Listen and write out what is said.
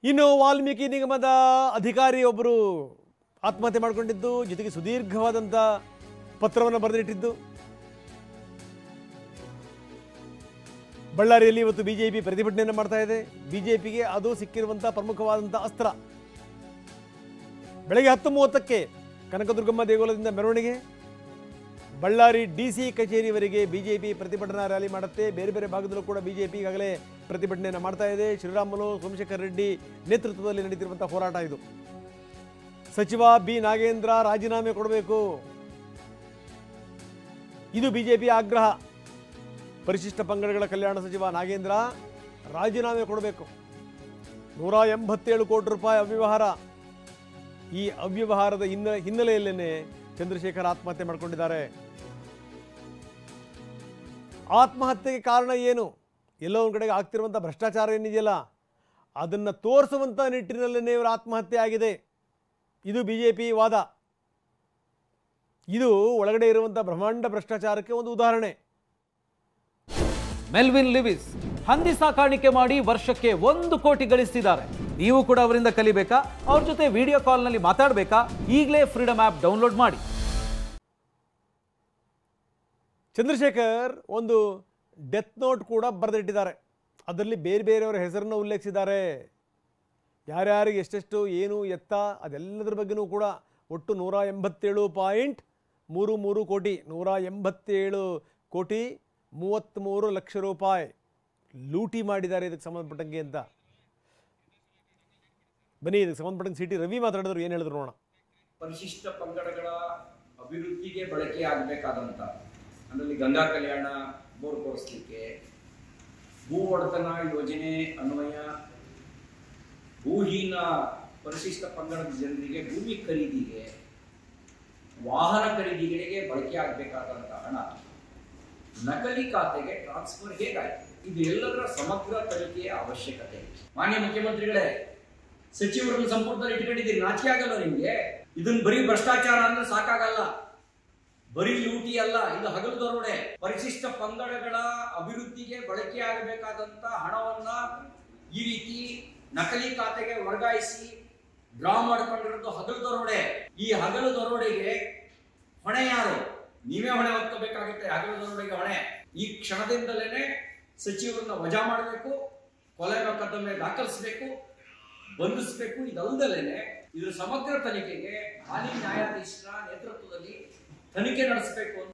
ಇನ್ನು ವಾಲ್ಮೀಕಿ ನಿಗಮದ ಅಧಿಕಾರಿ ಒಬ್ಬರು ಆತ್ಮಹತ್ಯೆ ಮಾಡಿಕೊಂಡಿದ್ದು, ಜೊತೆಗೆ ಸುದೀರ್ಘವಾದಂಥ ಪತ್ರವನ್ನು ಬರೆದಿಟ್ಟಿದ್ದು. ಬಳ್ಳಾರಿಯಲ್ಲಿ ಇವತ್ತು ಬಿಜೆಪಿ ಪ್ರತಿಭಟನೆಯನ್ನು ಮಾಡ್ತಾ ಇದೆ. ಬಿಜೆಪಿಗೆ ಅದು ಸಿಕ್ಕಿರುವಂಥ ಪ್ರಮುಖವಾದಂಥ ಅಸ್ತ್ರ. ಬೆಳಗ್ಗೆ 10:30ಕ್ಕೆ ಕನಕದುರ್ಗಮ್ಮ ದೇಗುಲದಿಂದ ಮೆರವಣಿಗೆ, ಬಳ್ಳಾರಿ ಡಿಸಿ ಕಚೇರಿವರೆಗೆ ಬಿಜೆಪಿ ಪ್ರತಿಭಟನಾ ರ್ಯಾಲಿ ಮಾಡುತ್ತೆ. ಬೇರೆ ಬೇರೆ ಭಾಗದಲ್ಲೂ ಕೂಡ ಬಿಜೆಪಿ ಈಗಾಗಲೇ ಪ್ರತಿಭಟನೆಯನ್ನು ಮಾಡ್ತಾ ಇದೆ. ಶ್ರೀರಾಮುಲು, ಸೋಮಶೇಖರ್ ರೆಡ್ಡಿ ನೇತೃತ್ವದಲ್ಲಿ ನಡೀತಿರುವಂಥ ಹೋರಾಟ ಇದು. ಸಚಿವ ಬಿ ನಾಗೇಂದ್ರ ರಾಜೀನಾಮೆ ಕೊಡಬೇಕು, ಇದು ಬಿಜೆಪಿಯ ಆಗ್ರಹ. ಪರಿಶಿಷ್ಟ ಪಂಗಡಗಳ ಕಲ್ಯಾಣ ಸಚಿವ ನಾಗೇಂದ್ರ ರಾಜೀನಾಮೆ ಕೊಡಬೇಕು. 187 ಕೋಟಿ ರೂಪಾಯಿ ಅವ್ಯವಹಾರ. ಈ ಅವ್ಯವಹಾರದ ಹಿನ್ನೆಲೆಯಲ್ಲೇನೆ ಚಂದ್ರಶೇಖರ್ ಆತ್ಮಹತ್ಯೆ ಮಾಡಿಕೊಂಡಿದ್ದಾರೆ. ಆತ್ಮಹತ್ಯೆಗೆ ಕಾರಣ ಏನು? ಎಲ್ಲೋ ಒಂದು ಕಡೆಗೆ ಆಗ್ತಿರುವಂಥ ಭ್ರಷ್ಟಾಚಾರ ಏನಿದೆಯಲ್ಲ, ಅದನ್ನು ತೋರಿಸುವಂಥ ನಿಟ್ಟಿನಲ್ಲೇ ಇವರ ಆತ್ಮಹತ್ಯೆ ಆಗಿದೆ. ಇದು ಬಿಜೆಪಿ ವಾದ. ಇದು ಒಳಗಡೆ ಇರುವಂಥ ಬ್ರಹ್ಮಾಂಡ ಭ್ರಷ್ಟಾಚಾರಕ್ಕೆ ಒಂದು ಉದಾಹರಣೆ. ಮೆಲ್ವಿನ್ ಲಿವಿಸ್ ಹಂದಿ ಸಾಕಾಣಿಕೆ ಮಾಡಿ ವರ್ಷಕ್ಕೆ 1 ಕೋಟಿ ಗಳಿಸ್ತಿದ್ದಾರೆ. ನೀವು ಕೂಡ ಅವರಿಂದ ಕಲಿಬೇಕಾ? ಅವ್ರ ಜೊತೆ ವಿಡಿಯೋ ಕಾಲ್ನಲ್ಲಿ ಮಾತಾಡಬೇಕಾ? ಈಗಲೇ ಫ್ರೀಡಮ್ ಆ್ಯಪ್ ಡೌನ್ಲೋಡ್ ಮಾಡಿ. ಚಂದ್ರಶೇಖರ್ ಒಂದು ಡೆತ್ ನೋಟ್ ಕೂಡ ಬರೆದಿಟ್ಟಿದ್ದಾರೆ. ಅದರಲ್ಲಿ ಬೇರೆ ಬೇರೆಯವರ ಹೆಸರನ್ನು ಉಲ್ಲೇಖಿಸಿದ್ದಾರೆ. ಯಾರ್ಯಾರಿಗೆ ಎಷ್ಟೆಷ್ಟು ಏನು ಎತ್ತ ಅದೆಲ್ಲದರ ಬಗ್ಗೆನೂ ಕೂಡ. ಒಟ್ಟು 187.33 ಕೋಟಿ, 187 ಕೋಟಿ 33 ಲಕ್ಷ ರೂಪಾಯಿ ಲೂಟಿ ಮಾಡಿದ್ದಾರೆ ಇದಕ್ಕೆ ಸಂಬಂಧಪಟ್ಟಂಗೆ ಅಂತ. ಬನ್ನಿ, ಇದಕ್ಕೆ ಸಂಬಂಧಪಟ್ಟಂಗೆ ಸಿಟಿ ರವಿ ಮಾತಾಡಿದ್ರು, ಏನು ಹೇಳಿದ್ರು ನೋಡೋಣ. ಪರಿಶಿಷ್ಟ ಪಂಗಡಗಳ ಅಭಿವೃದ್ಧಿಗೆ ಬಳಕೆ ಆಗಬೇಕಾದಂಥ, ಅದರಲ್ಲಿ ಗಂಗಾ ಕಲ್ಯಾಣ ಬೋರ್ ಕೊಡಿಸ್ಲಿಕ್ಕೆ, ಭೂ ಒಡೆತನ ಯೋಜನೆ ಅನ್ವಯ ಭೂಹೀನ ಪರಿಶಿಷ್ಟ ಪಂಗಡದ ಜನರಿಗೆ ಭೂಮಿ ಖರೀದಿಗೆ, ವಾಹನ ಖರೀದಿಗಳಿಗೆ ಬಳಕೆ ಆಗಬೇಕಾದಂಥ ಹಣ ನಕಲಿ ಖಾತೆಗೆ ಟ್ರಾನ್ಸ್ಫರ್ ಹೇಗಾಯಿತು? ಇದು ಎಲ್ಲದರ ಸಮಗ್ರ ತನಿಖೆಯ ಅವಶ್ಯಕತೆ. ಮಾನ್ಯ ಮುಖ್ಯಮಂತ್ರಿಗಳೇ, ಸಚಿವರನ್ನು ಸಂಪುಟದಲ್ಲಿ ಇಟ್ಕೊಂಡಿದ್ದೀರಿ, ನಾಚಿಕೆ ಆಗಲ್ಲ ನಿಮ್ಗೆ? ಇದನ್ನ ಬರೀ ಭ್ರಷ್ಟಾಚಾರ ಅಂದ್ರೆ ಸಾಕಾಗಲ್ಲ, ಬರೀ ಲೂಟಿ ಅಲ್ಲ, ಇದು ಹಗಲು ದರೋಡೆ. ಪರಿಶಿಷ್ಟ ಪಂಗಡಗಳ ಅಭಿವೃದ್ಧಿಗೆ ಬಳಕೆ ಆಗಬೇಕಾದಂತ ಹಣವನ್ನ ಈ ರೀತಿ ನಕಲಿ ಖಾತೆಗೆ ವರ್ಗಾಯಿಸಿ ಡ್ರಾ ಮಾಡ್ಕೊಂಡಿರೋದು ಹಗಲು ದರೋಡೆ. ಈ ಹಗಲು ದರೋಡೆಗೆ ಹೊಣೆ ಯಾರು? ನೀವೇ ಹೊಣೆ ಹೊತ್ಕೋಬೇಕಾಗುತ್ತೆ. ಹಗಲು ದರೋಡೆಗೆ ಹೊಣೆ ಈ ಕ್ಷಣದಿಂದಲೇ ಸಚಿವರನ್ನ ವಜಾ ಮಾಡಬೇಕು, ಕೊಲೆ ಮೊಕದ್ದಮೆ ದಾಖಲಿಸಬೇಕು, ಬಂಧಿಸಬೇಕು. ಇದಲ್ಲದಲೇನೆ ಇದರ ಸಮಗ್ರ ತನಿಖೆಗೆ ಹಾಲಿ ನ್ಯಾಯಾಧೀಶರ ನೇತೃತ್ವದಲ್ಲಿ ತನಿಖೆ ನಡೆಸಬೇಕು ಅಂತ